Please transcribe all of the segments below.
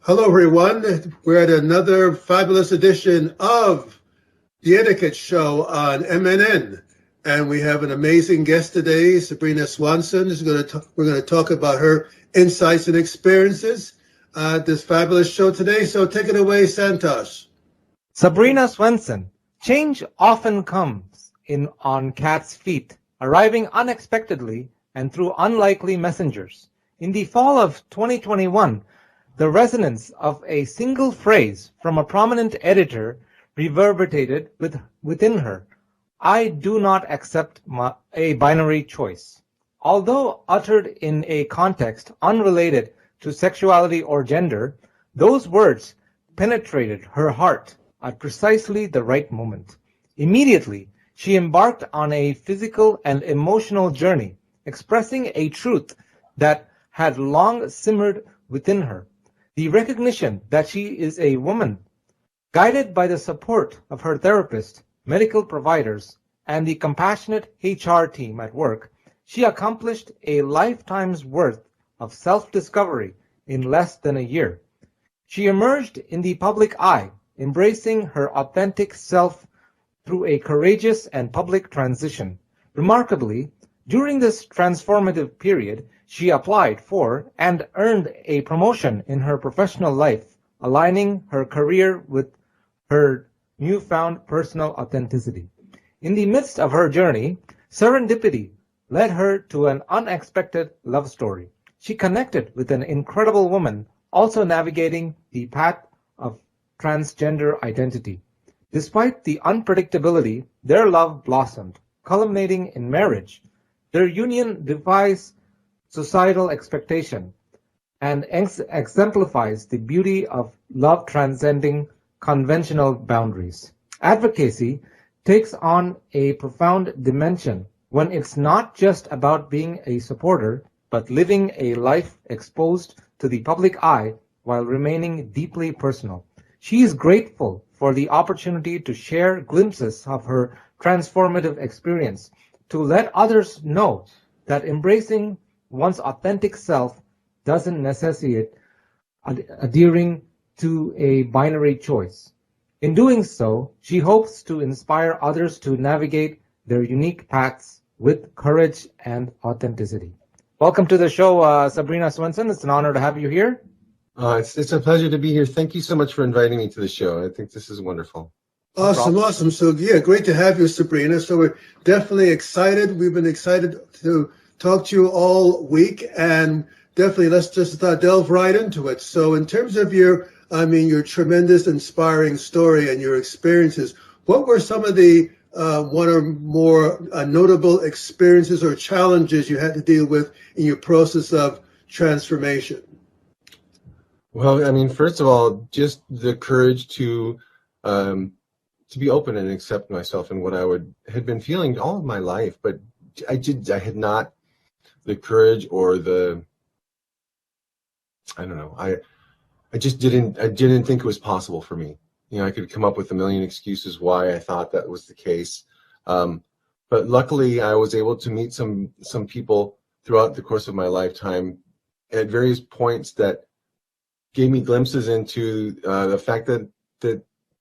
Hello, everyone. We're at another fabulous edition of the Etiquette Show on MNN. And we have an amazing guest today, Sabrina Swenson. We're going to talk about her insights and experiences at this fabulous show today. So take it away, Santosh. Sabrina Swenson. Change often comes in on cat's feet, arriving unexpectedly and through unlikely messengers. In the fall of 2021, the resonance of a single phrase from a prominent editor reverberated within her. I do not accept a binary choice. Although uttered in a context unrelated to sexuality or gender, those words penetrated her heart at precisely the right moment. Immediately, she embarked on a physical and emotional journey, expressing a truth that had long simmered within her. The recognition that she is a woman, guided by the support of her therapist, medical providers, and the compassionate HR team at work, she accomplished a lifetime's worth of self-discovery in less than a year. She emerged in the public eye, embracing her authentic self through a courageous and public transition. Remarkably, during this transformative period, she applied for and earned a promotion in her professional life, aligning her career with her newfound personal authenticity. In the midst of her journey, serendipity led her to an unexpected love story. She connected with an incredible woman also navigating the path of transgender identity. Despite the unpredictability, their love blossomed, culminating in marriage. Their union defies societal expectation and exemplifies the beauty of love transcending conventional boundaries. Advocacy takes on a profound dimension when it's not just about being a supporter, but living a life exposed to the public eye while remaining deeply personal. She is grateful for the opportunity to share glimpses of her transformative experience, to let others know that embracing one's authentic self doesn't necessitate adhering to a binary choice. In doing so, she hopes to inspire others to navigate their unique paths with courage and authenticity. Welcome to the show, Sabrina Swenson. It's an honor to have you here. It's a pleasure to be here. Thank you so much for inviting me to the show. I think this is wonderful. Awesome. So, yeah, great to have you, Sabrina. So we're definitely excited. We've been excited to talk to you all week, and definitely let's just delve right into it. So in terms of your tremendous, inspiring story and your experiences, what were some of the one or more notable experiences or challenges you had to deal with in your process of transformation? Well, I mean, first of all, just the courage to be open and accept myself and what had been feeling all of my life, but I had not the courage or I don't know, I didn't think it was possible for me. You know, I could come up with a million excuses why I thought that was the case. But luckily I was able to meet some people throughout the course of my lifetime at various points that gave me glimpses into the fact that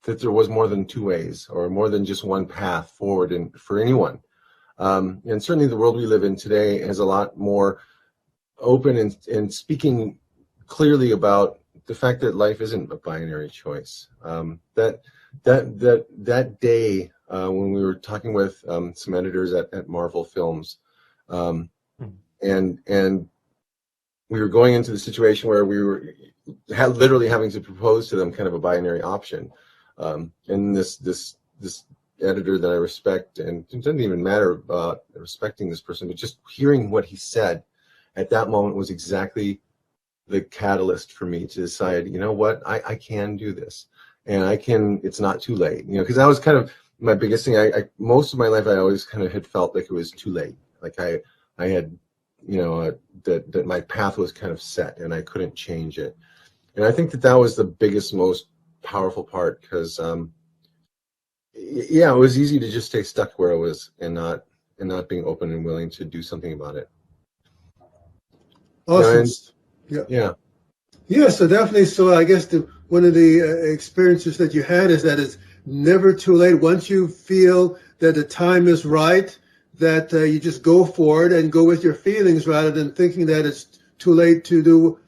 there was more than two ways or more than just one path forward for anyone. And certainly the world we live in today is a lot more open and speaking clearly about the fact that life isn't a binary choice. That day when we were talking with some editors at Marvel Films, and we were going into the situation where we were literally having to propose to them kind of a binary option. And this editor that I respect, and it doesn't even matter about respecting this person, but just hearing what he said at that moment was exactly the catalyst for me to decide, you know what, I can do this, and it's not too late, you know, because that was kind of my biggest thing. I most of my life I always kind of had felt like it was too late, like I had, you know, that my path was kind of set and I couldn't change it. And I think that was the biggest, most powerful part, because yeah, it was easy to just stay stuck where I was and not being open and willing to do something about it. Awesome. Yeah. Yeah, so definitely. So I guess one of the experiences that you had is that it's never too late. Once you feel that the time is right, that you just go for it and go with your feelings rather than thinking that it's too late to do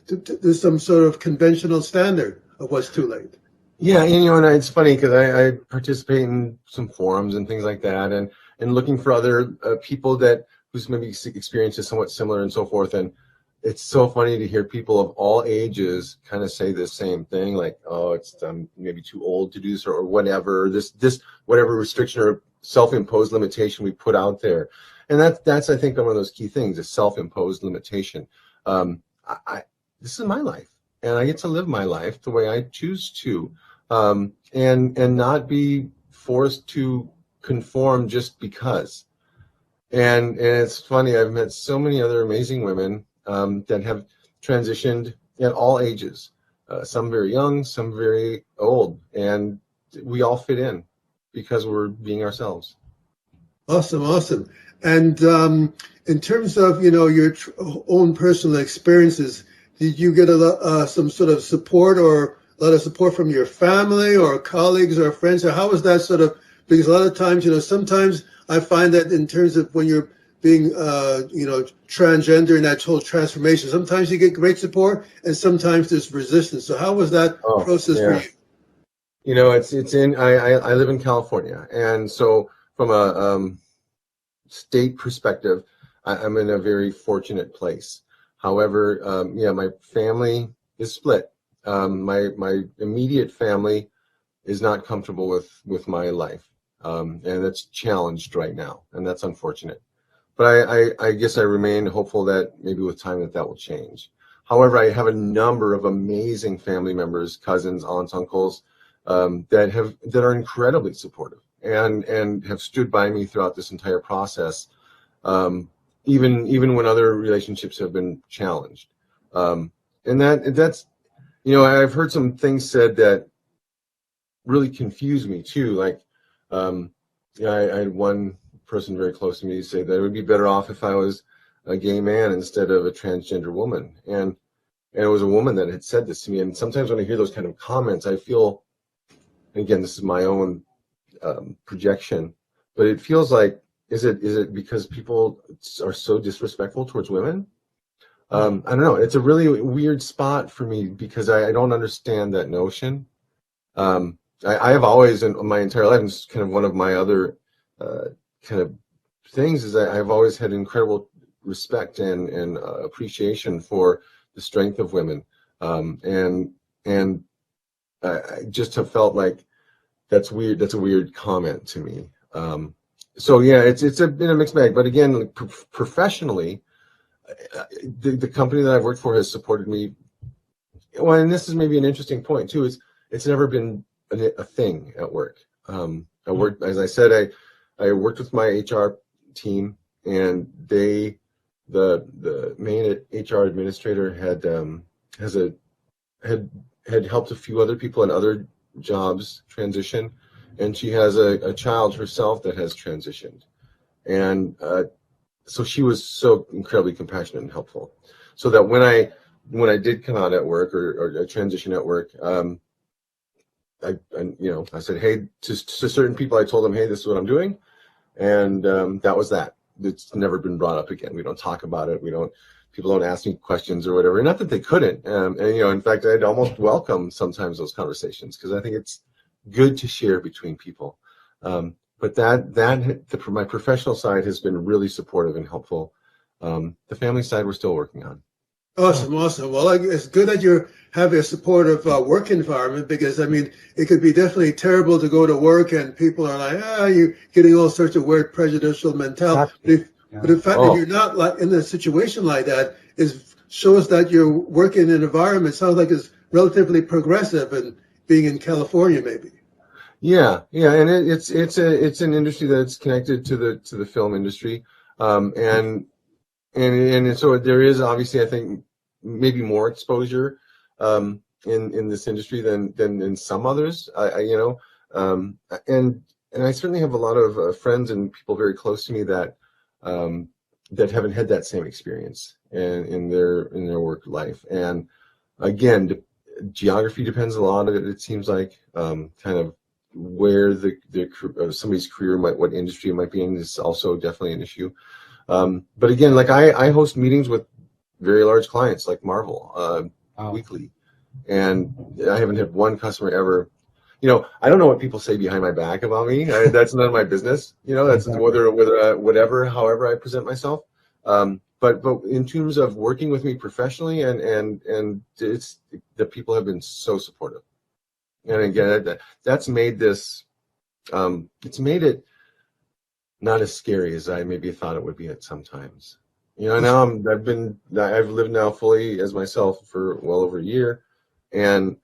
some sort of conventional standard of what's too late. Yeah, and it's funny because I participate in some forums and things like that, and looking for other people that whose maybe experiences somewhat similar and so forth. And it's so funny to hear people of all ages kind of say the same thing, like, "Oh, it's maybe too old to do this," or whatever. This whatever restriction or self-imposed limitation we put out there, and that's I think one of those key things: a self-imposed limitation. I This is my life, and I get to live my life the way I choose to. And not be forced to conform just because. And it's funny, I've met so many other amazing women that have transitioned at all ages, some very young, some very old, and we all fit in because we're being ourselves. Awesome, awesome. And in terms of your own personal experiences, did you get some sort of support or a lot of support from your family or colleagues or friends? Or how was that sort of? Because a lot of times, sometimes I find that in terms of when you're being, transgender and that whole transformation, sometimes you get great support and sometimes there's resistance. So how was that process for you? It's in. I live in California, and so from a state perspective, I'm in a very fortunate place. However, my family is split. My immediate family is not comfortable with my life, and it's challenged right now, and that's unfortunate. But I guess I remain hopeful that maybe with time that will change. However, I have a number of amazing family members, cousins, aunts, uncles, that are incredibly supportive and have stood by me throughout this entire process, even when other relationships have been challenged. And that's I've heard some things said that really confuse me too. Like, I had one person very close to me say that it would be better off if I was a gay man instead of a transgender woman. And it was a woman that had said this to me. And sometimes when I hear those kind of comments, I feel, again, this is my own projection, but it feels like, is it because people are so disrespectful towards women? I don't know. It's a really weird spot for me because I don't understand that notion. I have always, in my entire life, and it's kind of one of my other kind of things, is that I've always had incredible respect and appreciation for the strength of women, and I just have felt like that's weird. That's a weird comment to me. So yeah, it's been a mixed bag. But again, like, professionally, the company that I've worked for has supported me. Well, and this is maybe an interesting point too. It's never been a thing at work. I worked, as I said, I worked with my HR team, and the main HR administrator had helped a few other people in other jobs transition, and she has a child herself that has transitioned, and so she was so incredibly compassionate and helpful. So that when I did come out at work or transition at work, I said, hey, to certain people, I told them, hey, this is what I'm doing, and that was that. It's never been brought up again. We don't talk about it. People don't ask me questions or whatever. Not that they couldn't. In fact, I'd almost welcome sometimes those conversations because I think it's good to share between people. But my professional side has been really supportive and helpful. The family side, we're still working on. Awesome, awesome. Well, it's good that you're having a supportive work environment because, it could be definitely terrible to go to work and people are like, you're getting all sorts of weird prejudicial mentality. But the fact that you're not like in a situation like that shows that you're working in an environment, sounds like it's relatively progressive and being in California, maybe. Yeah, and it's an industry that's connected to the film industry, and so there is obviously, I think, maybe more exposure in this industry than in some others. And I certainly have a lot of friends and people very close to me that haven't had that same experience in their work life, and Again, geography depends a lot of it. It seems like kind of where somebody's career what industry it might be in is also definitely an issue. But again, like I host meetings with very large clients like Marvel weekly, and I haven't had one customer ever. I don't know what people say behind my back about me. That's none of my business. That's whatever, however I present myself. But in terms of working with me professionally, and it's the people have been so supportive. And again, that's made this. It's made it not as scary as I maybe thought it would be at sometimes. Now I've lived now fully as myself for well over a year, and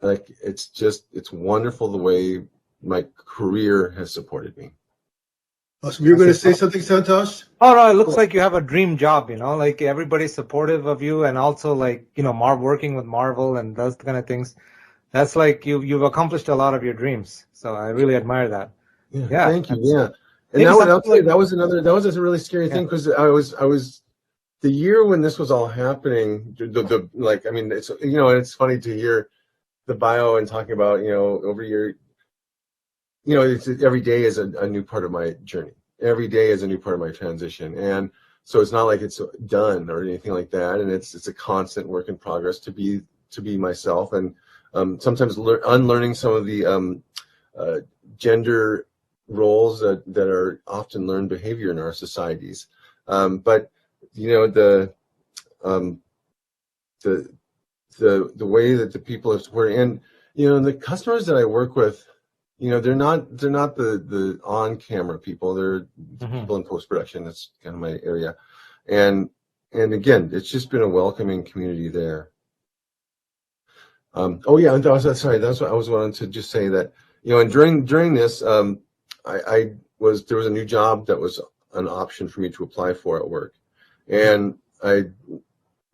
like it's wonderful the way my career has supported me. Awesome. You're going to say something, Santosh? Oh no, it looks like you have a dream job. Like everybody's supportive of you, and also like working with Marvel and those kind of things. That's like you've accomplished a lot of your dreams. So I really admire that. Yeah. Thank you. Yeah. And that was a really scary thing, because I was the year when this was all happening. It's funny to hear the bio and talking about over your. Every day is a new part of my journey. Every day is a new part of my transition, and so it's not like it's done or anything like that. And it's a constant work in progress to be myself, and sometimes unlearning some of the gender roles that are often learned behavior in our societies. But the way that the people have supported, and the customers that I work with. They're not the on-camera people. They're people in post-production. That's kind of my area, and again, it's just been a welcoming community there. That's what I was wanting to just say, that and during this, there was a new job that was an option for me to apply for at work, and I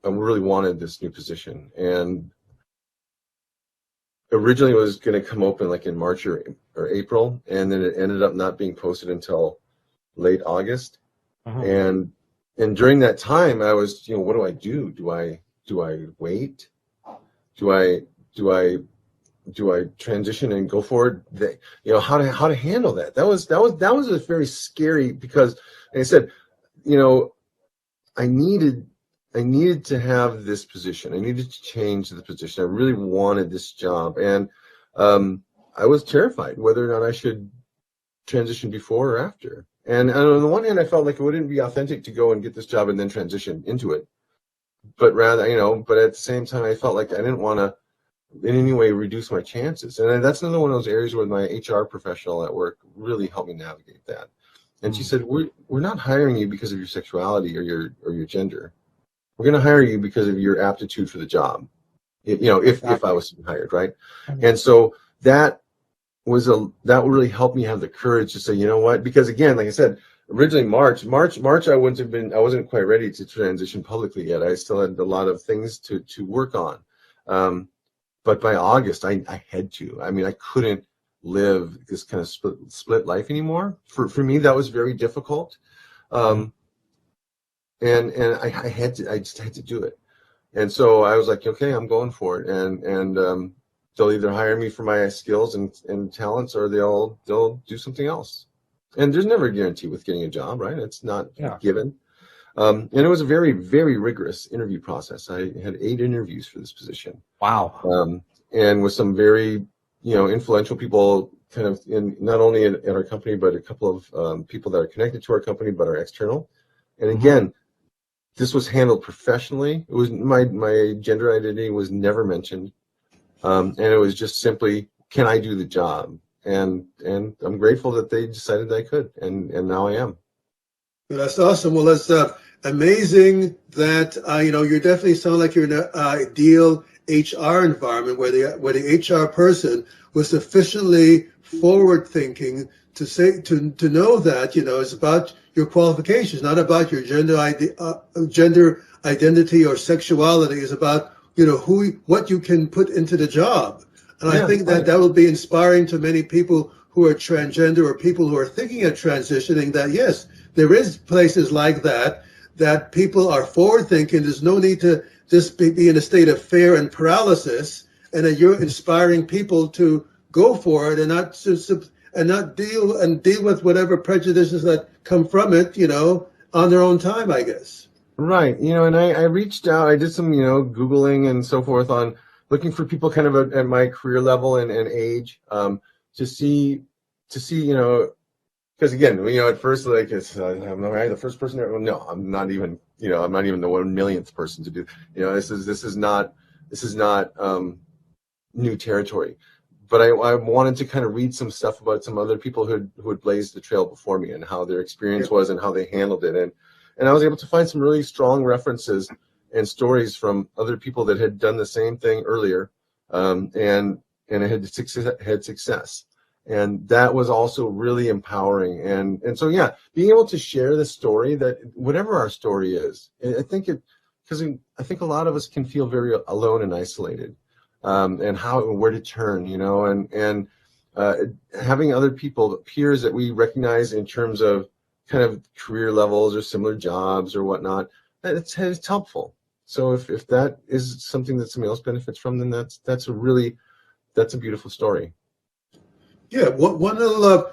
really wanted this new position, and originally it was going to come open like in March or April, and then it ended up not being posted until late August. And during that time I was, what do I do? Do I wait? Do I transition and go forward? How to handle that? That was a very scary, because like I said, I needed to have this position. I needed to change the position. I really wanted this job. And I was terrified whether or not I should transition before or after. And on the one hand, I felt like it wouldn't be authentic to go and get this job and then transition into it. But rather, but at the same time, I felt like I didn't want to in any way reduce my chances. And that's another one of those areas where my HR professional at work really helped me navigate that. And she said, we're not hiring you because of your sexuality or your gender. We're going to hire you because of your aptitude for the job, if I was hired, right? And so that really helped me have the courage to say, you know what? Because again, like I said, originally March, I wasn't quite ready to transition publicly yet. I still had a lot of things to work on. But by August, I had to. I mean, I couldn't live this kind of split life anymore. For me, that was very difficult. And I just had to do it. And so I was like, okay, I'm going for it. And they'll either hire me for my skills and talents, or they'll do something else. And there's never a guarantee with getting a job, right? It's not given. And it was a very, very rigorous interview process. I had 8 interviews for this position. Wow. And with some very, influential people kind of in not only at our company, but a couple of people that are connected to our company, but are external. And again, this was handled professionally. It was my gender identity was never mentioned. And it was just simply, can I do the job? And I'm grateful that they decided that I could. And now I am. Well, that's awesome. Well, that's amazing that, you definitely sound like you're in an ideal HR environment where the HR person was sufficiently forward thinking to say, to know that, it's about your qualifications, not about your gender identity or sexuality. It's about, what you can put into the job. And I think that will be inspiring to many people who are transgender or people who are thinking of transitioning, that yes, there is places like that people are forward thinking. There's no need to just be in a state of fear and paralysis, and that you're inspiring people to go for it and not deal with whatever prejudices that come from it, on their own time, I guess. Right. And I reached out, I did some, Googling and so forth on looking for people kind of at my career level and age, to see, because again, at first, like, I'm the first person to, no, I'm not even the 1 millionth person to do, this is not new territory. But I wanted to kind of read some stuff about some other people who had blazed the trail before me and how their experience was and how they handled it. And I was able to find some really strong references and stories from other people that had done the same thing earlier, and it had success. And that was also really empowering. And so, yeah, being able to share the story, that whatever our story is, because I think a lot of us can feel very alone and isolated. And where to turn, and having other people, peers that we recognize in terms of kind of career levels or similar jobs or whatnot, it's helpful. So if that is something that somebody else benefits from, then that's a beautiful story. Yeah, want to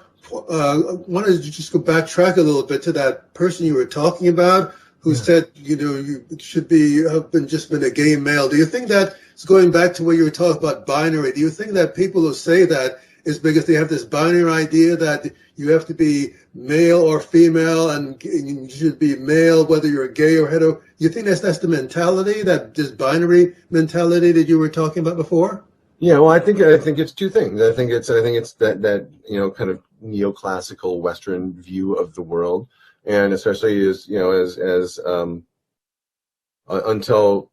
just go backtrack a little bit to that person you were talking about who said, you should have been a gay male. Do you think that it's going back to where you were talking about binary? Do you think that people who say that is because they have this binary idea that you have to be male or female and you should be male whether you're gay or hetero? You think that's the mentality, that this binary mentality that you were talking about before? Yeah, well, I think it's two things. I think it's that kind of neoclassical Western view of the world, and especially as until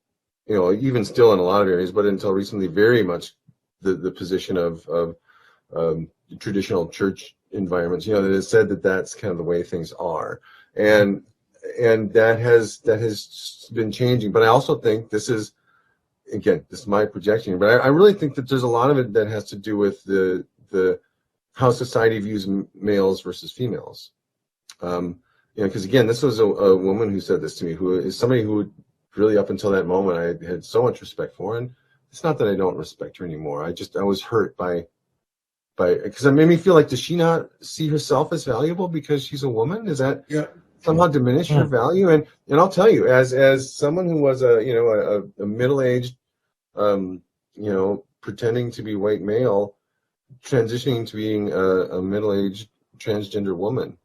even still in a lot of areas, but until recently, very much the position of traditional church environments. That has said that that's kind of the way things are, and that has been changing. But I also think this is my projection, but I really think that there's a lot of it that has to do with the how society views males versus females. Because again, this was a woman who said this to me, who is somebody who really up until that moment I had so much respect for, and it's not that I don't respect her anymore. I was hurt by because it made me feel like, does she not see herself as valuable because she's a woman? Is that somehow diminish her value? And I'll tell you, as someone who was a middle-aged, pretending to be white male, transitioning to being a middle-aged transgender woman,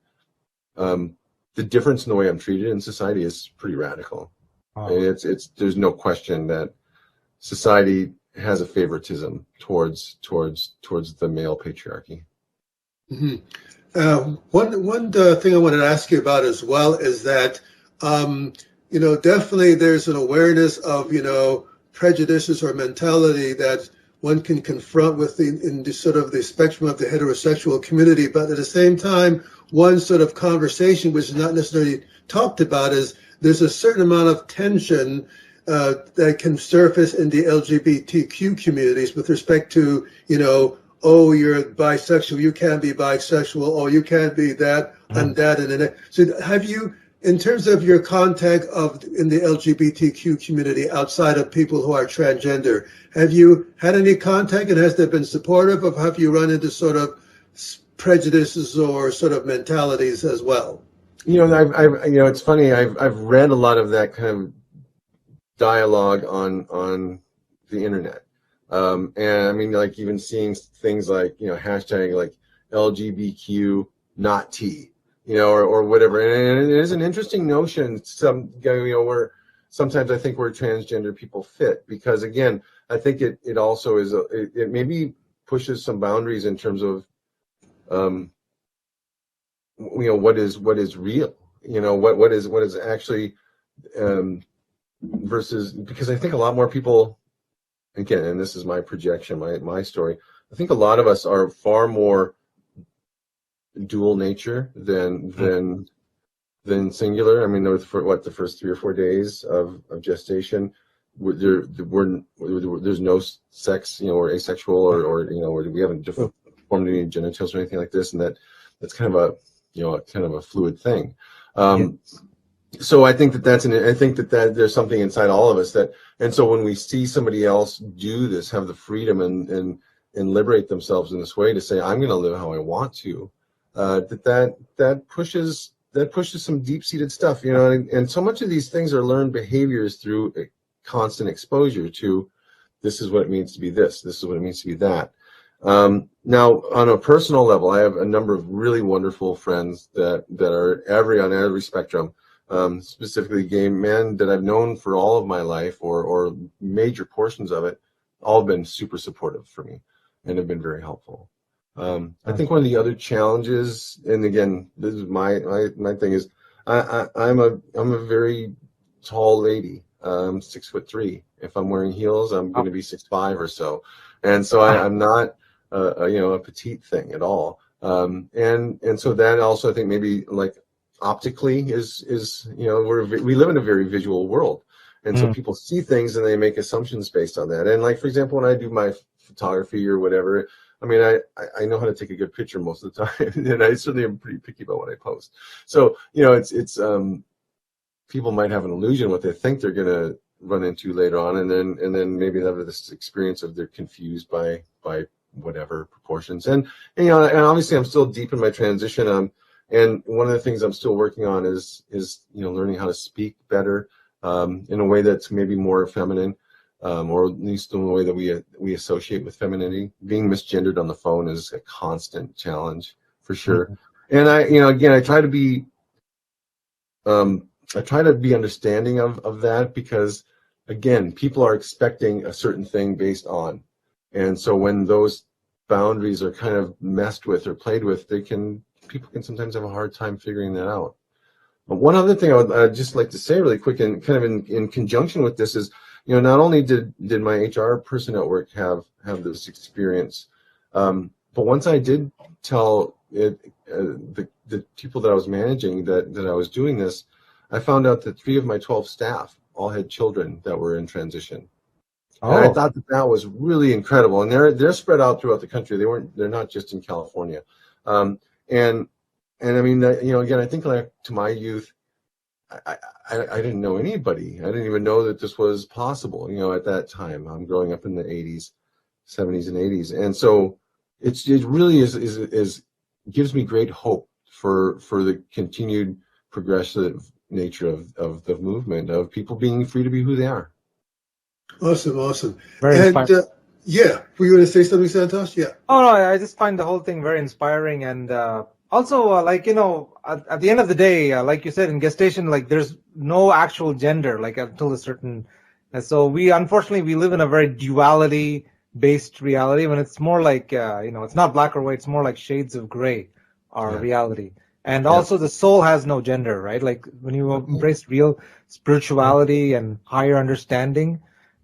the difference in the way I'm treated in society is pretty radical. There's no question that society has a favoritism towards the male patriarchy. Mm-hmm. One thing I wanted to ask you about as well is that definitely there's an awareness of prejudices or mentality that one can confront in the sort of the spectrum of the heterosexual community, but at the same time, one sort of conversation which is not necessarily talked about is there's a certain amount of tension that can surface in the LGBTQ communities with respect to, oh, you're bisexual, you can't be bisexual, or you can't be that and that and that. So have you, in terms of your contact in the LGBTQ community outside of people who are transgender, have you had any contact, and has there been supportive, of have you run into sort of prejudices or sort of mentalities as well? It's funny. I've read a lot of that kind of dialogue on the internet, and I mean, like, even seeing things like hashtag like LGBTQ not T, or whatever. And it is an interesting notion. Where sometimes I think where transgender people fit, because again, I think it also is it maybe pushes some boundaries in terms of what is real, what is actually versus, because I think a lot more people, again, and this is my projection, my story, I think a lot of us are far more dual nature than singular. I mean, the first 3 or 4 days of gestation, there's no sex, or asexual, or we haven't formed any genitals or anything like this, and that's kind of a fluid thing. So I think that there's something inside all of us that, and so when we see somebody else do this, have the freedom and liberate themselves in this way to say, I'm going to live how I want to, that pushes some deep-seated stuff, and so much of these things are learned behaviors through constant exposure to, this is what it means to be this is what it means to be that. Now, on a personal level, I have a number of really wonderful friends that are on every spectrum, specifically gay men that I've known for all of my life, or major portions of it, all have been super supportive for me and have been very helpful. I think one of the other challenges, and again, this is my thing, is I'm a very tall lady. I'm 6'3". If I'm wearing heels, I'm going to be 6'5" or so, and so I'm not a petite thing at all. And so that also, I think, maybe like optically is we live in a very visual world, and so people see things and they make assumptions based on that. And like, for example, when I do my photography or whatever, I mean, I know how to take a good picture most of the time, and I certainly am pretty picky about what I post. So it's people might have an illusion what they think they're going to run into later on, and then maybe they have this experience of they're confused by whatever proportions. And obviously I'm still deep in my transition. And one of the things I'm still working on is learning how to speak better in a way that's maybe more feminine, or at least in the way that we associate with femininity. Being misgendered on the phone is a constant challenge for sure. And I try to be understanding of that, because again, people are expecting a certain thing based on, and so when those boundaries are kind of messed with or played with, people can sometimes have a hard time figuring that out. But one other thing I'd just like to say really quick, and kind of in conjunction with this, is not only did my HR person at work have this experience, but once I did tell the people that I was managing that I was doing this, I found out that 3 of my 12 staff all had children that were in transition. And I thought that was really incredible. And they're spread out throughout the country. They're not just in California. And I mean, again, I think like to my youth, I didn't know anybody. I didn't even know that this was possible, at that time. I'm growing up in the 80s, 70s and 80s. And so it really is gives me great hope for the continued progressive nature of the movement, of people being free to be who they are. Awesome. Very inspiring. Yeah, were you going to say something, Santosh? Yeah. Oh no, I just find the whole thing very inspiring, and also at the end of the day, like you said, in gestation, like there's no actual gender, like until a certain. And so we live in a very duality based reality, when it's more like it's not black or white, it's more like shades of gray, our reality. And also the soul has no gender, right? Like when you embrace real spirituality and higher understanding.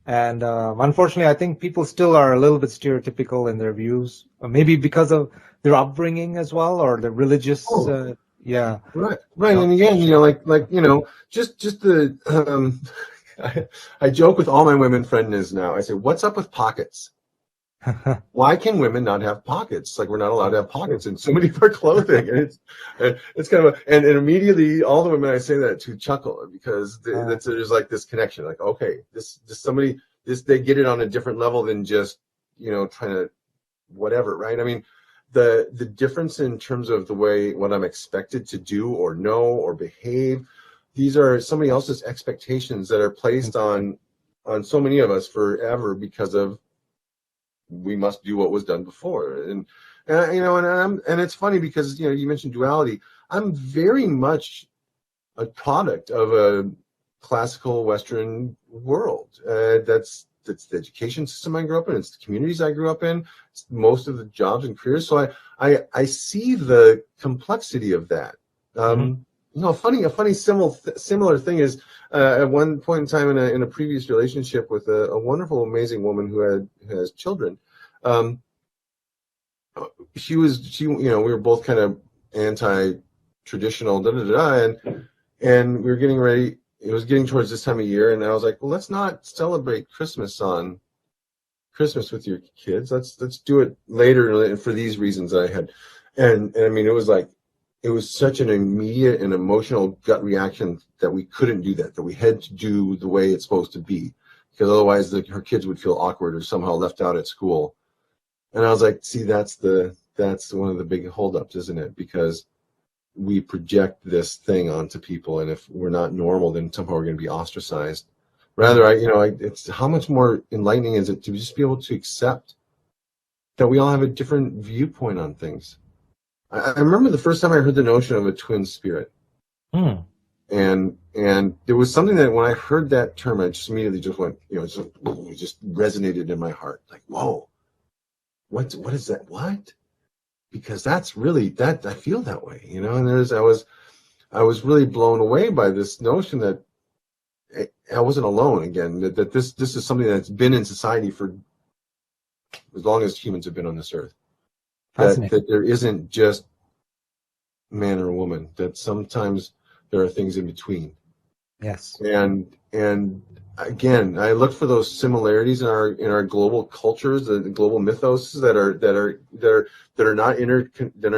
And unfortunately, I think people still are a little bit stereotypical in their views, maybe because of their upbringing as well, or the religious. Right. And again, just the. I joke with all my women friends now. I say, "What's up with pockets? Why can women not have pockets? Like, we're not allowed to have pockets in so many of our clothing." And it's kind of and immediately all the women I say that to chuckle, because there's like this connection. Like, okay, they get it on a different level than just trying to whatever, right? I mean, the difference in terms of what I'm expected to do or know or behave, these are somebody else's expectations that are placed on so many of us forever, because of we must do what was done before. And it's funny because you mentioned duality. I'm very much a product of a classical Western world. That's the education system I grew up in. It's the communities I grew up in. It's most of the jobs and careers. So I see the complexity of that. A funny similar thing is, at one point in time in a previous relationship with a wonderful, amazing woman who has children, we were both kind of anti-traditional, and we were getting ready. It was getting towards this time of year, and I was like, well, let's not celebrate Christmas with your kids. Let's do it later for these reasons that I had. And I mean, it was like it was such an immediate and emotional gut reaction that we couldn't do that we had to do the way it's supposed to be, because otherwise her kids would feel awkward or somehow left out at school. And I was like, see, that's one of the big holdups, isn't it? Because we project this thing onto people, and if we're not normal, then somehow we're going to be ostracized. Rather, it's how much more enlightening is it to just be able to accept that we all have a different viewpoint on things. I remember the first time I heard the notion of a twin spirit. And there was something that when I heard that term, I just immediately just went, it just resonated in my heart. Like, whoa, what is that? What? Because that's really that I feel that way, and I was really blown away by this notion that I wasn't alone again, that this is something that's been in society for as long as humans have been on this earth. That there isn't just man or woman, that sometimes there are things in between. Yes. And again, I look for those similarities in our global cultures, the global mythos that are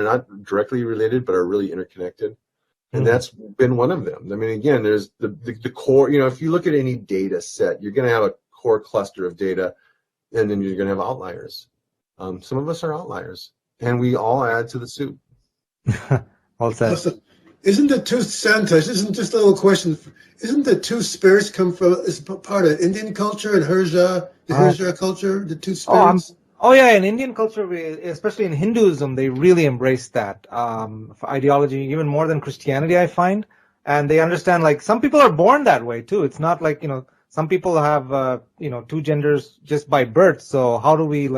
not directly related but are really interconnected. And that's been one of them. I mean, again, there's the core, if you look at any data set, you're going to have a core cluster of data, and then you're going to have outliers. Some of us are outliers, and we all add to the soup. Well said. Awesome. Isn't the two Santas, isn't just a little question, isn't the two spirits come from, is part of Indian culture and Herja culture, the two spirits? In Indian culture, especially in Hinduism, they really embrace that ideology even more than Christianity, I find. And they understand, like, some people are born that way too. It's not like, some people have, two genders just by birth. So how do we,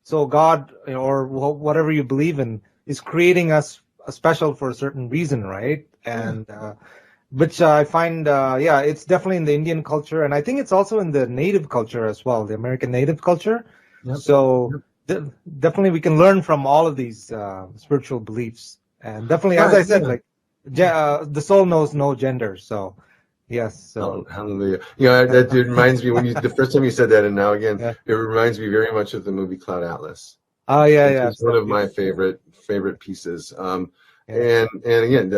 so God, or whatever you believe in, is creating us special for a certain reason, right? And which I find, it's definitely in the Indian culture, and I think it's also in the native culture as well, the American native culture. Yep. So definitely we can learn from all of these spiritual beliefs, and definitely, as I said, the soul knows no gender. So yes. So hallelujah. That reminds me the first time you said that, and now again, it reminds me very much of the movie Cloud Atlas. Oh yeah. It's one of my favorite pieces. And again,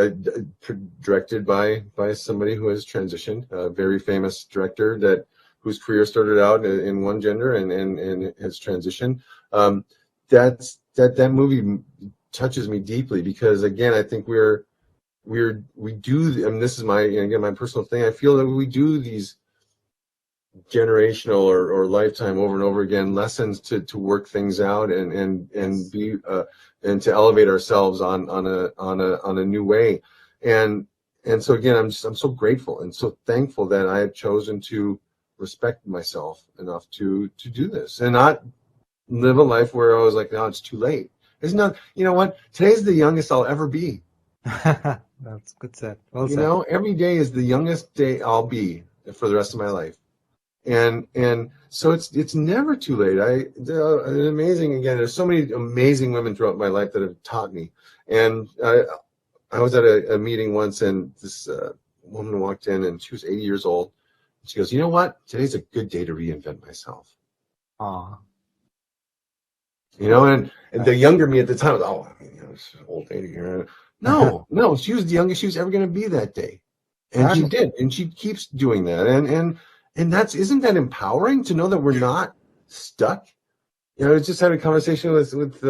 directed by somebody who has transitioned, a very famous director whose career started out in one gender and has transitioned. That movie touches me deeply, because again, I think we do. I mean, this is my personal thing. I feel that we do these generational or lifetime over and over again lessons to work things out and be and to elevate ourselves on a new way, and so again, I'm so grateful and so thankful that I have chosen to respect myself enough to do this and not live a life where I was like, no, it's too late. It's not. You know what? Today's the youngest I'll ever be. That's good said. Well said. Every day is the youngest day I'll be for the rest of my life. And so it's never too late. Amazing, again, there's so many amazing women throughout my life that have taught me. And I was at a meeting once, and this woman walked in, and she was 80 years old. She goes, you know what? Today's a good day to reinvent myself. Aww. And the younger me at the time was, this old lady. No, she was the youngest she was ever going to be that day. And she did. And she keeps doing that. And isn't that empowering to know that we're not stuck? I just had a conversation with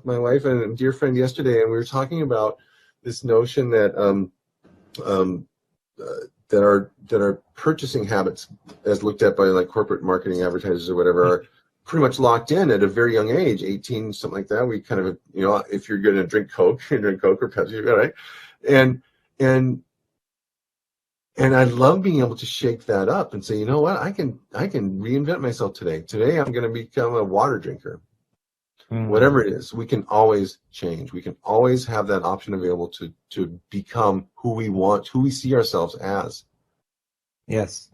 my wife and a dear friend yesterday, and we were talking about this notion that our purchasing habits, as looked at by like corporate marketing advertisers or whatever, are pretty much locked in at a very young age, 18, something like that. We kind of, if you're going to drink Coke, you drink Coke or Pepsi, right? And I love being able to shake that up and say, you know what, I can reinvent myself today. Today I'm going to become a water drinker. Whatever it is, we can always change. We can always have that option available to become who we want, who we see ourselves as. Yes.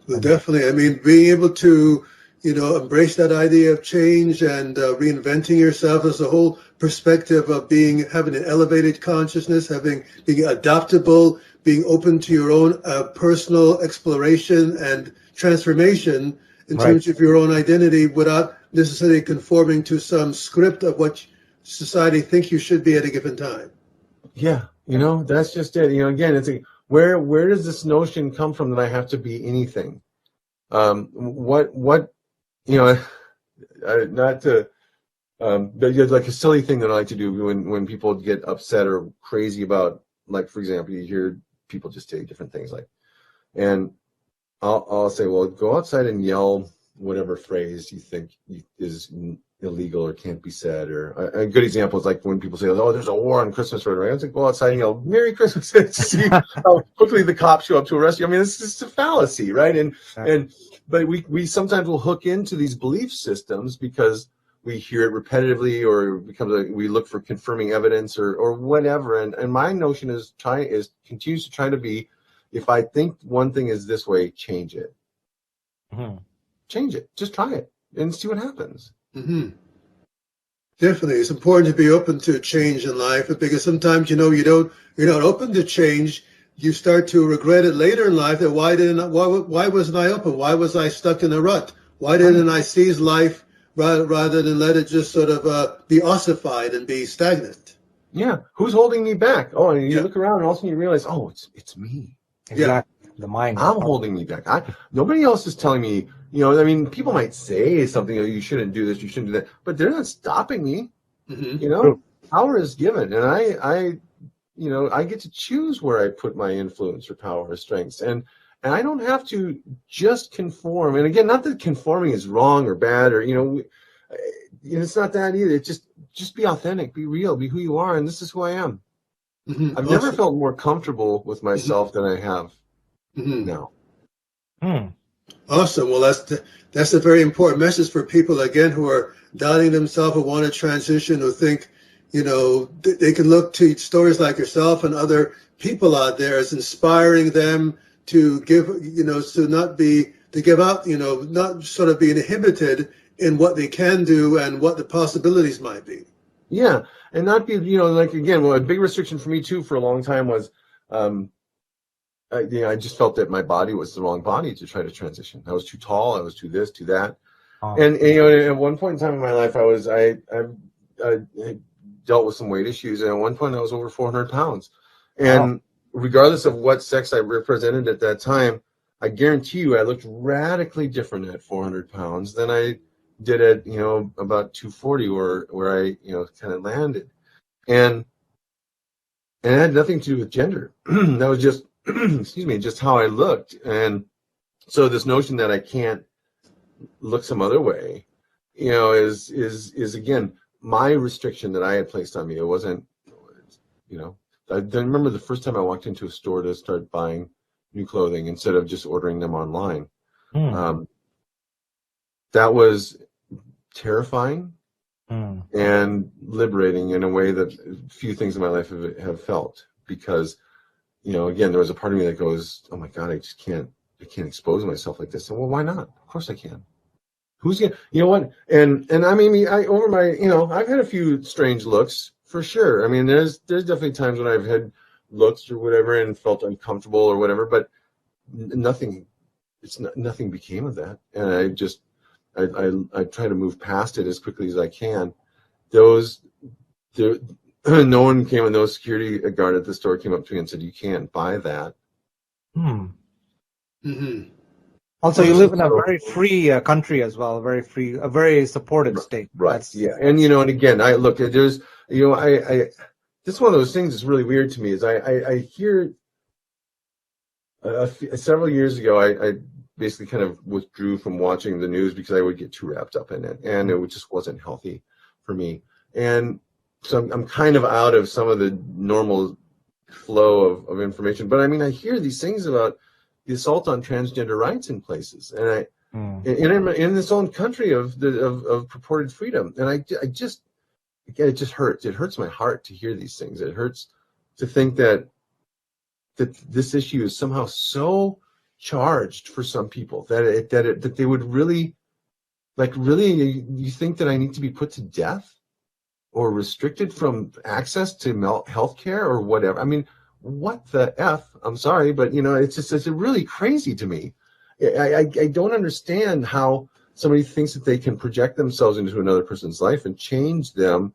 Well, definitely. I mean, being able to, embrace that idea of change and reinventing yourself as a whole perspective of having an elevated consciousness, being adaptable, being open to your own personal exploration and transformation in terms of your own identity without necessarily conforming to some script of what society thinks you should be at a given time. Yeah, that's just it. Again, it's where does this notion come from that I have to be anything? What not to but like a silly thing that I like to do when people get upset or crazy about, like, for example, you hear people just say different things, like, and I'll say, well, go outside and yell whatever phrase you think is illegal or can't be said. Or a good example is like when people say, oh, there's a war on Christmas or whatever. I say, go outside and yell, Merry Christmas, to see how quickly the cops show up to arrest you. I mean, it's just a fallacy, right? But we sometimes will hook into these belief systems because we hear it repetitively, or we look for confirming evidence or whatever. And my notion continues to try to be, if I think one thing is this way, change it. Mm-hmm. Change it. Just try it and see what happens. Mm-hmm. Definitely, it's important to be open to change in life, because sometimes you're not open to change. You start to regret it later in life. That why wasn't I open? Why was I stuck in a rut? Why didn't I seize life rather than let it just sort of be ossified and be stagnant? Yeah, who's holding me back? Oh, and you look around and all of a sudden you realize, oh, it's me. Exactly. The mind. I'm holding me back. Nobody else is telling me. People might say something, you shouldn't do this, you shouldn't do that, but they're not stopping me. Mm-hmm. Power is given, and I get to choose where I put my influence or power or strengths, and I don't have to just conform. And again, not that conforming is wrong or bad, or it's not that either. It's just be authentic, be real, be who you are, and this is who I am. Mm-hmm. I've never felt more comfortable with myself than I have now. Awesome. Well, that's a very important message for people, again, who are doubting themselves or want to transition, or think, they can look to stories like yourself and other people out there as inspiring them to give, not sort of be inhibited in what they can do and what the possibilities might be. Yeah, and not be, like, again, a big restriction for me too for a long time was, I just felt that my body was the wrong body to try to transition. I was too tall. I was too this, too that. Oh. And at one point in time in my life, I dealt with some weight issues, and at one point I was over 400 pounds. And regardless of what sex I represented at that time, I guarantee you I looked radically different at 400 pounds than I did at about 240, where I kind of landed. And it had nothing to do with gender. That was just just how I looked. And so this notion that I can't look some other way, is again my restriction that I had placed on me. It wasn't, I remember the first time I walked into a store to start buying new clothing instead of just ordering them online. That was terrifying and liberating in a way that few things in my life have felt, because again, there was a part of me that goes, oh my God, I can't expose myself like this. And well, why not? Of course I can. Who's gonna, what? And I mean, I've had a few strange looks for sure. I mean, there's definitely times when I've had looks or whatever and felt uncomfortable or whatever, but nothing became of that. And I try to move past it as quickly as I can. No one came, and no security guard at the store came up to me and said, you can't buy that. Also, you live in a very free country as well, a very supportive state. Right. Yeah. And, and again, I look at, there's, this is one of those things that's really weird to me is I hear several years ago, I basically kind of withdrew from watching the news because I would get too wrapped up in it, and it just wasn't healthy for me. And so I'm kind of out of some of the normal flow of information. But I mean, I hear these things about the assault on transgender rights in places, and in this own country of purported freedom, and it just hurts. It hurts my heart to hear these things. It hurts to think that this issue is somehow so charged for some people that they would really you think that I need to be put to death or restricted from access to health care or whatever. I mean, what the F? I'm sorry, but it's really crazy to me. I don't understand how somebody thinks that they can project themselves into another person's life and change them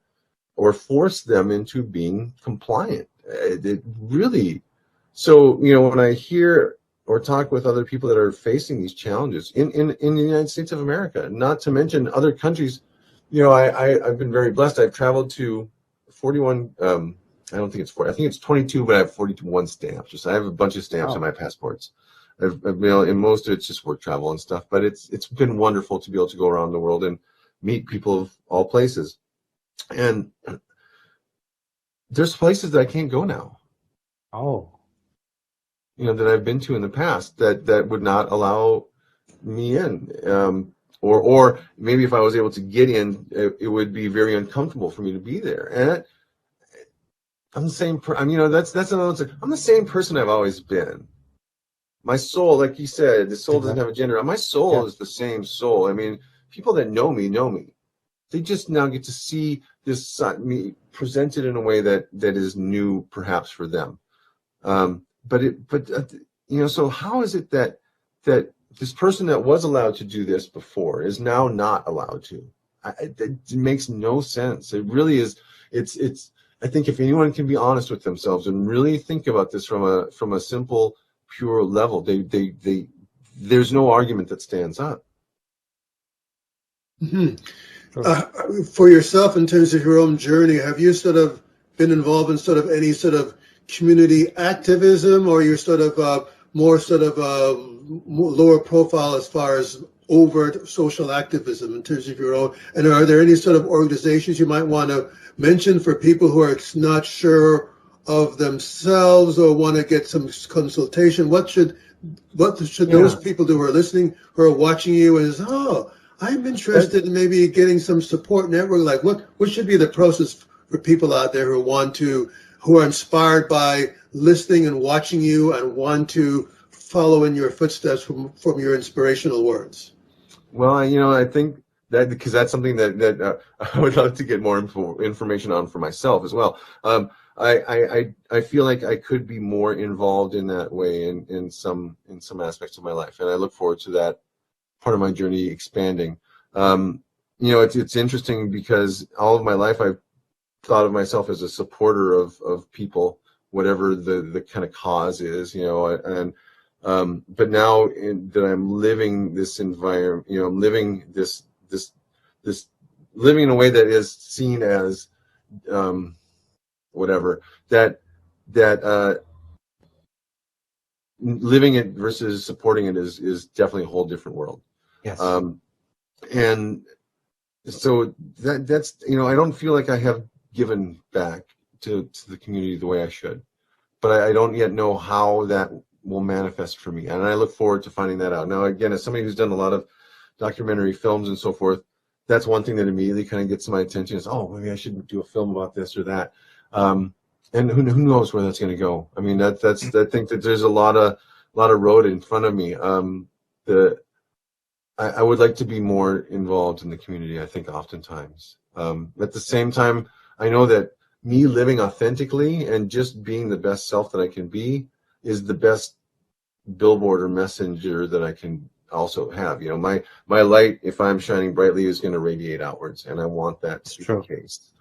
or force them into being compliant. it really, so, you know, when I hear or talk with other people that are facing these challenges in the United States of America, not to mention other countries, you know, I've been very blessed. I've traveled to 41, I don't think it's 40, I think it's 22, but I have 41 stamps. Just I have a bunch of stamps on my passports. I've you know, and most of it's just work travel and stuff, but it's been wonderful to be able to go around the world and meet people of all places. And there's places that I can't go now. Oh. You know, that I've been to in the past that would not allow me in. Or maybe if I was able to get in, it would be very uncomfortable for me to be there. And I'm the same. You know, that's another. I'm the same person I've always been. My soul, like you said, the soul doesn't have a gender. My soul is the same soul. I mean, people that know me know me. They just now get to see this me presented in a way that is new, perhaps for them. But you know, so how is it that this person that was allowed to do this before is now not allowed to? It makes no sense. It really is. It's. I think if anyone can be honest with themselves and really think about this from a simple, pure level, there's no argument that stands up. Mm-hmm. For yourself, in terms of your own journey, have you sort of been involved in sort of any sort of community activism, or you're sort of more sort of lower profile as far as overt social activism in terms of your own? And are there any sort of organizations you might want to mention for people who are not sure of themselves or want to get some consultation? What should those people do who are listening, who are watching you, as I'm interested in maybe getting some support network? Like what should be the process for people out there who are inspired by listening and watching you and want to follow in your footsteps from your inspirational words? Well, you know, I think that because that's something that I would love to get more information on for myself as well. I feel like I could be more involved in that way in some aspects of my life, and I look forward to that part of my journey expanding. You know, it's interesting because all of my life I've thought of myself as a supporter of people, whatever the kind of cause is, you know, and but now that I'm living this environment, you know, I'm living this living in a way that is seen as whatever that living it versus supporting it is definitely a whole different world. Yes. And so that's, you know, I don't feel like I have given back to the community the way I should, but I don't yet know how that will manifest for me, and I look forward to finding that out. Now, again, as somebody who's done a lot of documentary films and so forth, that's one thing that immediately kind of gets my attention is, oh, maybe I should do a film about this or that. And who knows where that's going to go? I mean, I think that there's a lot of road in front of me. I would like to be more involved in the community, I think, oftentimes. At the same time, I know that me living authentically and just being the best self that I can be is the best billboard or messenger that I can also have. You know, my light, if I'm shining brightly, is going to radiate outwards, and I want that to be the case.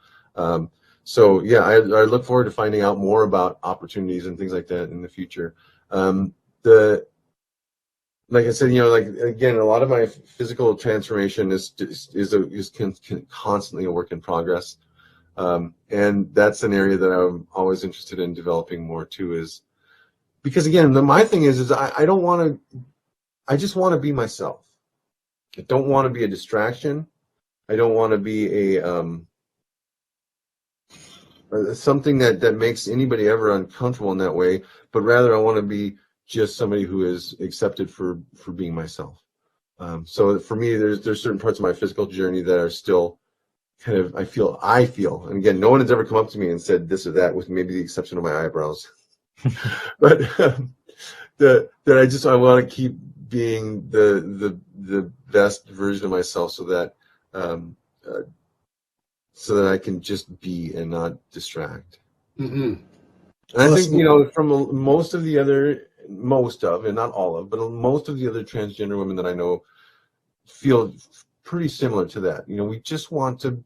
So yeah, I look forward to finding out more about opportunities and things like that in the future. Like I said, you know, like again, a lot of my physical transformation is constantly a work in progress, and that's an area that I'm always interested in developing more too. Is because again, my thing is I don't want to. I just want to be myself. I don't want to be a distraction. I don't want to be something that makes anybody ever uncomfortable in that way, but rather I want to be just somebody who is accepted for being myself. So for me, there's certain parts of my physical journey that are still kind of, I feel, and again, no one has ever come up to me and said this or that, with maybe the exception of my eyebrows. But I want to keep being the best version of myself, so that I can just be and not distract. Mm-hmm. And I think, you know, from most of, and not all of, but most of the other transgender women that I know feel pretty similar to that. You know, we just want to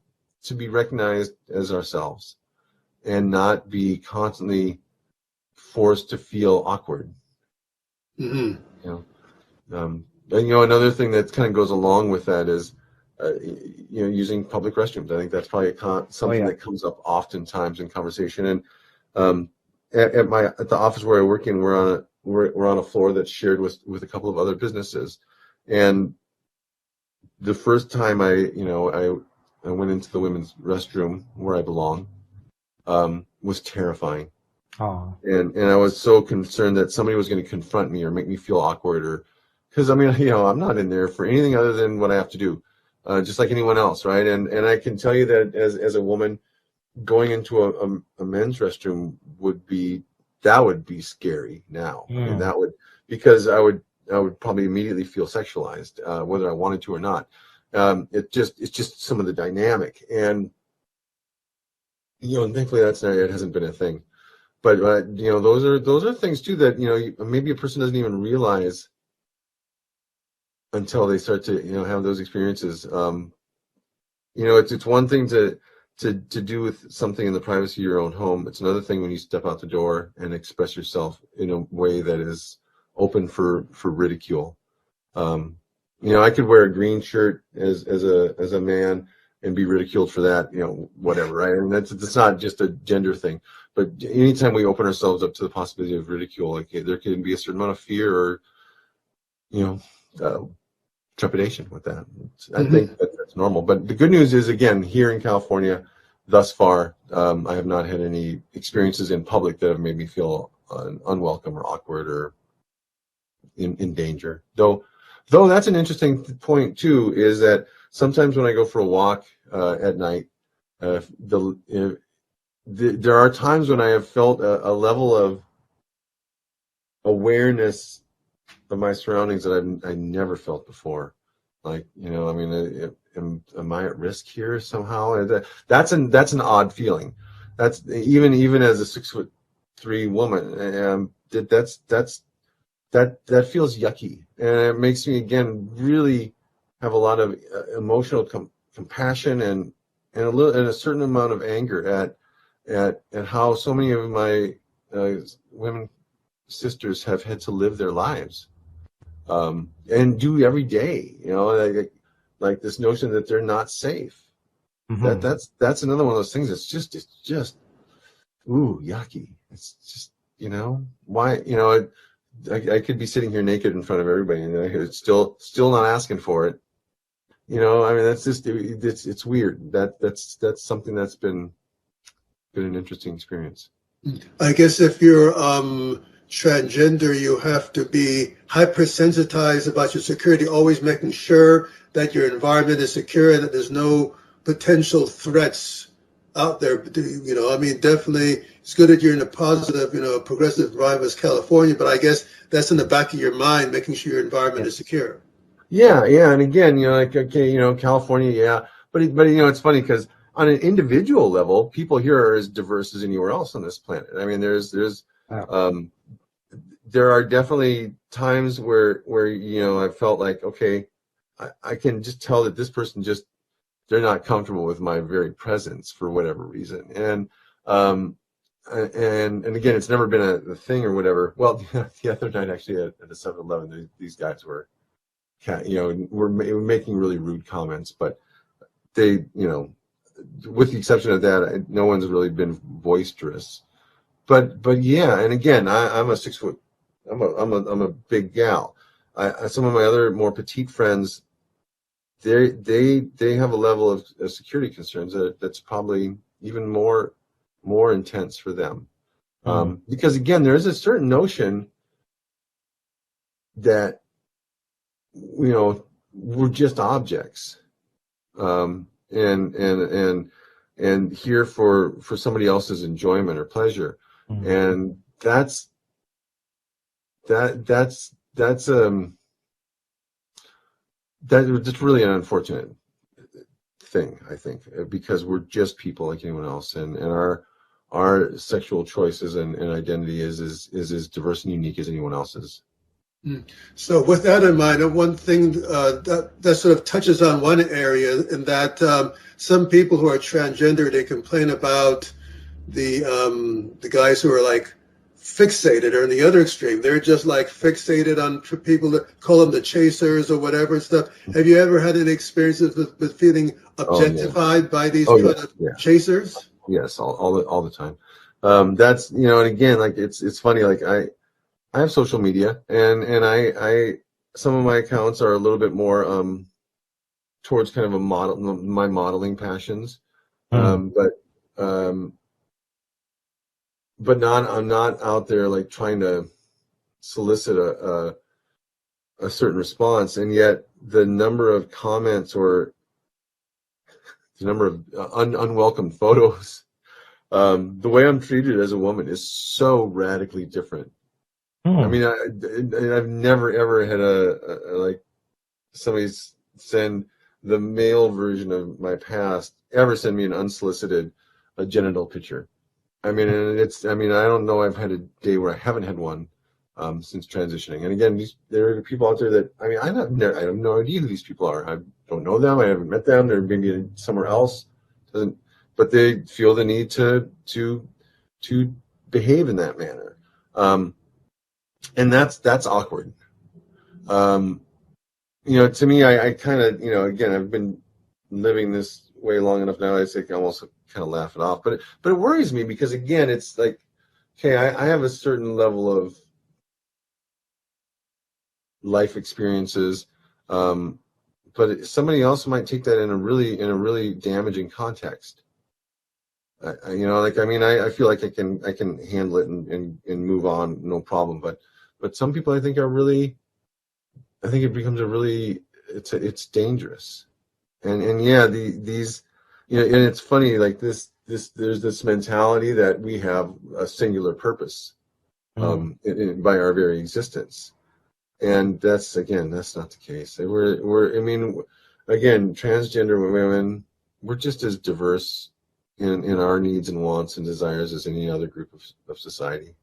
be recognized as ourselves. and not be constantly forced to feel awkward. Mm-hmm. And another thing that kind of goes along with that is using public restrooms. I think that's probably something that comes up oftentimes in conversation. And at the office where I work in, we're on a floor that's shared with a couple of other businesses. And the first time I went into the women's restroom where I belong was terrifying. Oh. And I was so concerned that somebody was going to confront me or make me feel awkward, or because I'm not in there for anything other than what I have to do, just like anyone else, right? And I can tell you that as a woman, going into a men's restroom would be scary now, and that would, because I would probably immediately feel sexualized, whether I wanted to or not. It's just some of the dynamic, and thankfully it hasn't been a thing. But those are things too that maybe a person doesn't even realize until they start to have those experiences. It's one thing to do with something in the privacy of your own home. It's another thing when you step out the door and express yourself in a way that is open for ridicule. I could wear a green shirt as a man and be ridiculed for that, whatever, right? And that's not just a gender thing. But anytime we open ourselves up to the possibility of ridicule, like there can be a certain amount of fear or, trepidation with that. I think that's normal. But the good news is, again, here in California, thus far, I have not had any experiences in public that have made me feel unwelcome or awkward or in danger. Though that's an interesting point too, is that sometimes when I go for a walk at night, there are times when I have felt a level of awareness of my surroundings that I never felt before. Like, am I at risk here somehow? That's an odd feeling. That's even as a 6'3" woman, that feels yucky, and it makes me again really have a lot of emotional compassion and a certain amount of anger at how so many of my women sisters have had to live their lives and do every day, like this notion that they're not safe. Mm-hmm. That's another one of those things. It's just yucky. It's just why I could be sitting here naked in front of everybody and it's still not asking for it. That's just it's weird. That's something that's been an interesting experience. I guess if you're transgender, you have to be hypersensitized about your security, always making sure that your environment is secure and that there's no potential threats out there. Definitely it's good that you're in a positive, progressive environment as California, but I guess that's in the back of your mind, making sure your environment is secure. Yeah. And again, California, yeah. But it's funny because on an individual level, people here are as diverse as anywhere else on this planet. I mean, there are definitely times where I felt like, okay, I can just tell that this person they're not comfortable with my very presence for whatever reason. And again, it's never been a thing or whatever. Well, the other night actually at a 7-Eleven, these guys were making really rude comments, but they, with the exception of that, no one's really been boisterous. But yeah, and again, I'm a 6 foot. I'm a big gal. Some of my other more petite friends, they have a level of security concerns that's probably even more intense for them, because again, there is a certain notion that we're just objects, and here for somebody else's enjoyment or pleasure, and that's really an unfortunate thing, I think, because we're just people like anyone else, and our sexual choices and identity is as diverse and unique as anyone else's. So with that in mind, one thing that sort of touches on one area, in that some people who are transgender, they complain about the guys who are like fixated, or in the other extreme, they're just like fixated on people that call them the chasers or whatever and stuff. Have you ever had any experiences with feeling objectified by these kind of chasers? Yes, all the time. That's, and again, like it's funny. Like I have social media, and I some of my accounts are a little bit more towards kind of my modeling passions, but I'm not out there like trying to solicit a certain response, and yet the number of comments or the number of unwelcome photos, the way I'm treated as a woman is so radically different. I mean, I've never ever had like somebody send the male version of my past ever send me an unsolicited genital picture. I mean, I don't know. I've had a day where I haven't had one since transitioning. And again, there are people out there that, I mean, I have no idea who these people are. I don't know them. I haven't met them. They're maybe somewhere else. But they feel the need to behave in that manner. And that's awkward. To me, I kind of, again, I've been living this way long enough now. I can almost kind of laugh it off, but it worries me because, again, it's like, okay, I have a certain level of life experiences, but somebody else might take that in a really damaging context. I feel like I can handle it and move on, no problem. But some people, I think, I think it becomes it's dangerous. And yeah, these, and it's funny, like there's this mentality that we have a singular purpose, by our very existence. And that's not the case. Again, transgender women, we're just as diverse in our needs and wants and desires as any other group of society.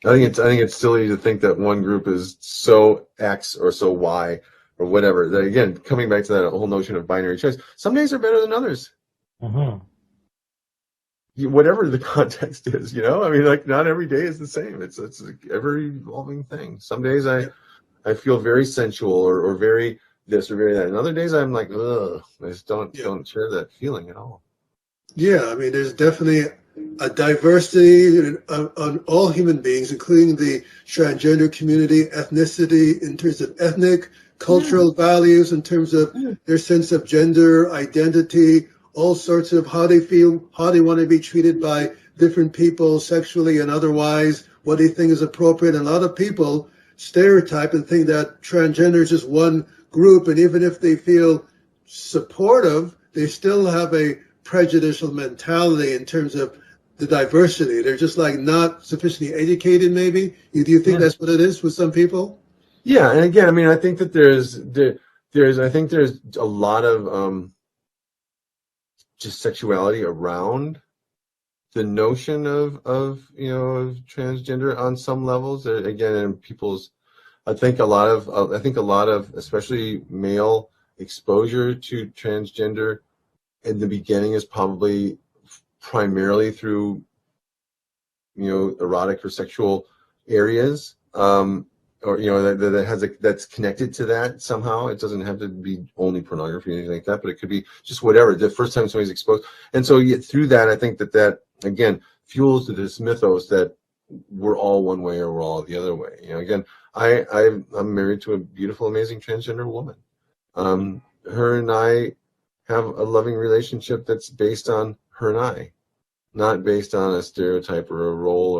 I think it's silly to think that one group is so X or so Y or whatever. That, again, coming back to that whole notion of binary choice, some days are better than others. Whatever the context is, like not every day is the same. It's an ever evolving thing. Some days I feel very sensual or very this or very that, and other days I'm like, ugh, I just don't share that feeling at all. Yeah, I mean, there's definitely a diversity on all human beings, including the transgender community, ethnicity, in terms of ethnic, cultural values, in terms of their sense of gender, identity, all sorts of how they feel, how they want to be treated by different people sexually and otherwise, what they think is appropriate. And a lot of people stereotype and think that transgender is just one group, and even if they feel supportive, they still have a prejudicial mentality in terms of the diversity. They're just like not sufficiently educated, maybe. Do you think that's what it is with some people? Yeah, and again, I mean, I think that there's a lot of just sexuality around the notion of transgender on some levels. Again, in people's, I think a lot of especially male exposure to transgender in the beginning is probably primarily through erotic or sexual areas, or that's connected to that somehow. It doesn't have to be only pornography or anything like that, but it could be just whatever, the first time somebody's exposed. And so through that, I think that again fuels this mythos that we're all one way or we're all the other way. Again, I'm married to a beautiful, amazing transgender woman. Her and I have a loving relationship that's based on her and I, not based on a stereotype or a role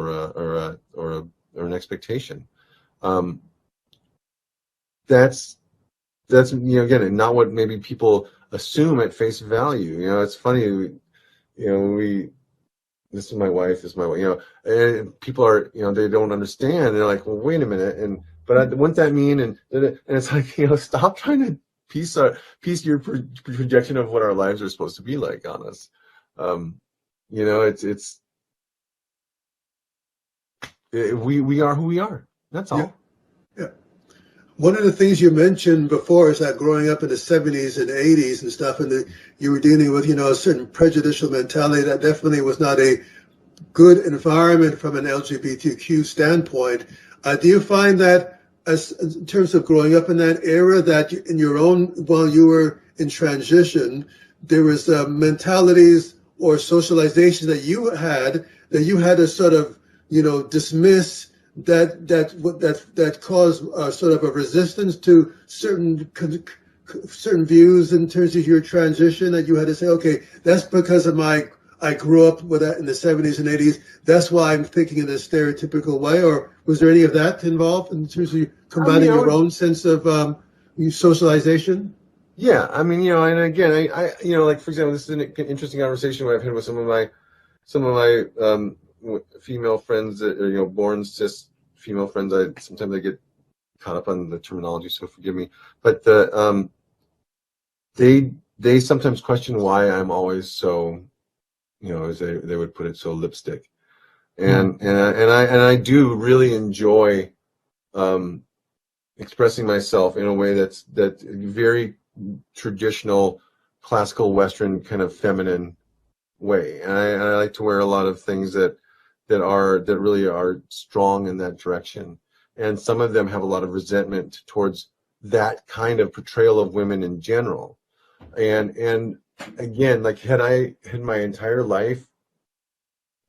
or an expectation. That's again not what maybe people assume at face value. It's funny. This is my wife. And people are they don't understand. They're like, well, wait a minute, but wouldn't that mean? And it's like, stop trying to piece your projection of what our lives are supposed to be like on us. We are who we are. That's all. Yeah. One of the things you mentioned before is that growing up in the 70s and 80s and stuff, and you were dealing with, a certain prejudicial mentality that definitely was not a good environment from an LGBTQ standpoint. Do you find that, as in terms of growing up in that era, that in your own, while you were in transition, there was mentalities or socialization that you had to sort of, dismiss that caused sort of a resistance to certain views in terms of your transition, that you had to say, okay, that's because of I grew up with that in the 70s and 80s. That's why I'm thinking in a stereotypical way. Or was there any of that involved in terms of combating your own sense of socialization? Yeah, I mean, and again, I like, for example, this is an interesting conversation I've had with some of my female friends that are, born cis female friends. Sometimes I get caught up on the terminology, so forgive me. But they sometimes question why I'm always so, as they would put it, so lipstick. And I do really enjoy expressing myself in a way that's very traditional, classical Western kind of feminine way. And I like to wear a lot of things that really are strong in that direction. And some of them have a lot of resentment towards that kind of portrayal of women in general. And again, like, had my entire life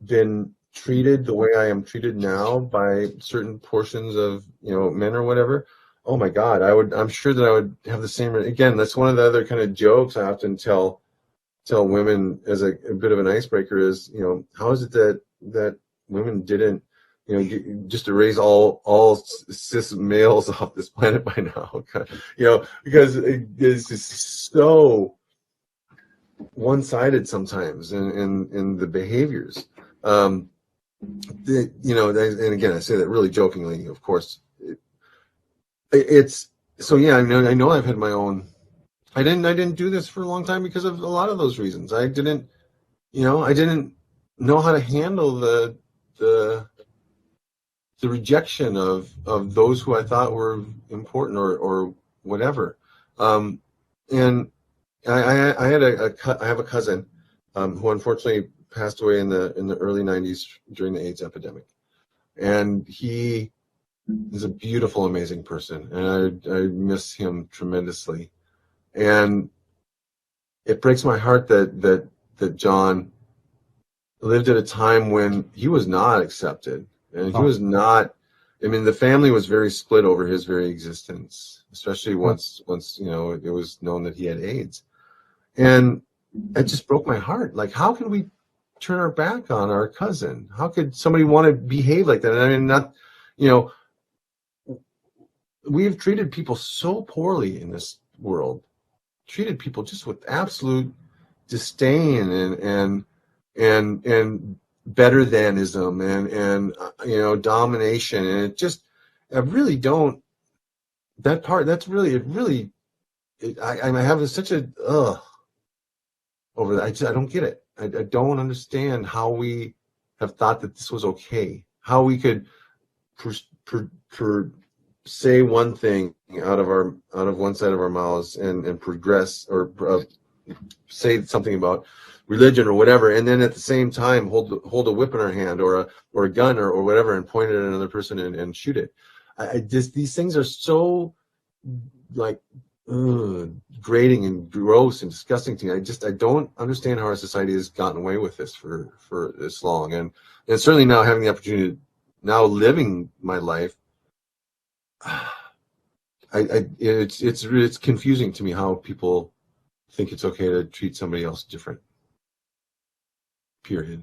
been treated the way I am treated now by certain portions of, men or whatever, oh my God, I'm sure that I would have the same. Again, that's one of the other kind of jokes I often tell women as a bit of an icebreaker is, how is it that women didn't, just erase all cis males off this planet by now? Because it's just so one-sided sometimes in the behaviors. And again, I say that really jokingly, of course. It's so, yeah, I know I've had my own. I didn't do this for a long time because of a lot of those reasons. I didn't know how to handle the rejection of those who I thought were important or whatever. And I have a cousin who unfortunately passed away in the early 90s during the AIDS epidemic, and he is a beautiful, amazing person, and I miss him tremendously. And it breaks my heart that John lived at a time when he was not accepted, and he was not. I mean, the family was very split over his very existence, especially once it was known that he had AIDS, and it just broke my heart. Like, how can we turn our back on our cousin? How could somebody want to behave like that? And I mean, we have treated people so poorly in this world. Treated people just with absolute disdain and better thanism and domination, and it just, I really don't, that part, that's really I have such a over that. I don't get it. I don't understand how we have thought that this was okay, how we could say one thing out of one side of our mouths and progress or say something about religion or whatever, and then at the same time hold a whip in our hand or a gun or whatever and point it at another person and shoot it. I just, these things are so like grating and gross and disgusting to me. I don't understand how our society has gotten away with this for this long, and certainly now having the opportunity, now living my life. It's confusing to me how people think it's okay to treat somebody else different. Period.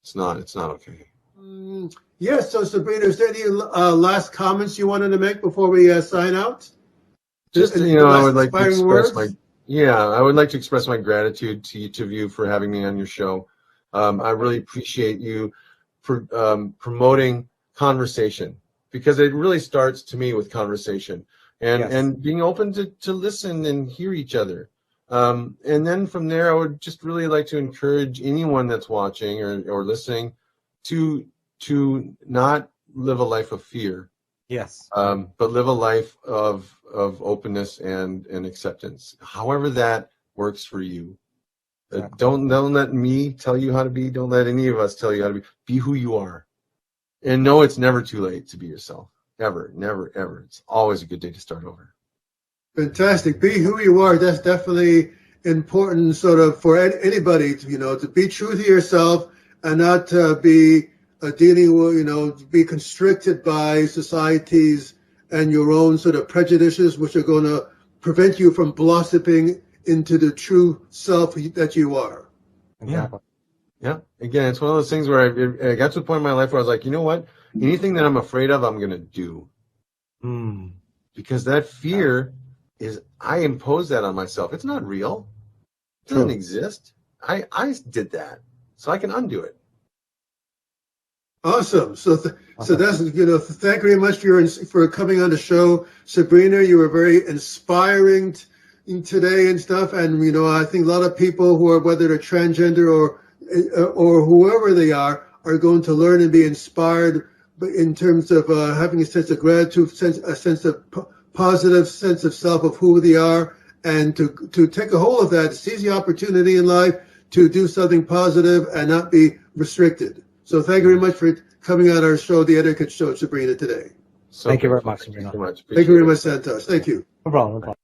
It's not okay. Yes. So, Sabrina, is there any last comments you wanted to make before we sign out? Just I would like to express I would like to express my gratitude to each of you for having me on your show. I really appreciate you for promoting conversation, because it really starts to me with conversation and being open to listen and hear each other. And then from there, I would just really like to encourage anyone that's watching or listening to not live a life of fear, Yes. But live a life of openness and acceptance, however that works for you. Exactly. Don't let me tell you how to be. Don't let any of us tell you how to be. Be who you are. And know it's never too late to be yourself. Ever, never, ever. It's always a good day to start over. Fantastic. Be who you are. That's definitely important, sort of, for anybody, to be true to yourself and not be dealing with, be constricted by societies and your own sort of prejudices, which are going to prevent you from blossoming into the true self that you are. Exactly. Yeah. Again, it's one of those things where I got to a point in my life where I was like, you know what? Anything that I'm afraid of, I'm going to do. Because that fear is, I impose that on myself. It's not real. It doesn't exist. I did that. So I can undo it. Awesome. So that's, thank you very much for coming on the show. Sabrina, you were very inspiring today and stuff. And, I think a lot of people who are, whether they're transgender or whoever they are going to learn and be inspired in terms of having a sense of gratitude, a sense of positive sense of self of who they are, and to take a hold of that, seize the opportunity in life to do something positive and not be restricted. So thank you very much for coming on our show, The Etiquette Show, Sabrina, today. Thank you very much, Sabrina. Thank you very much, Santosh. Thank you. No problem.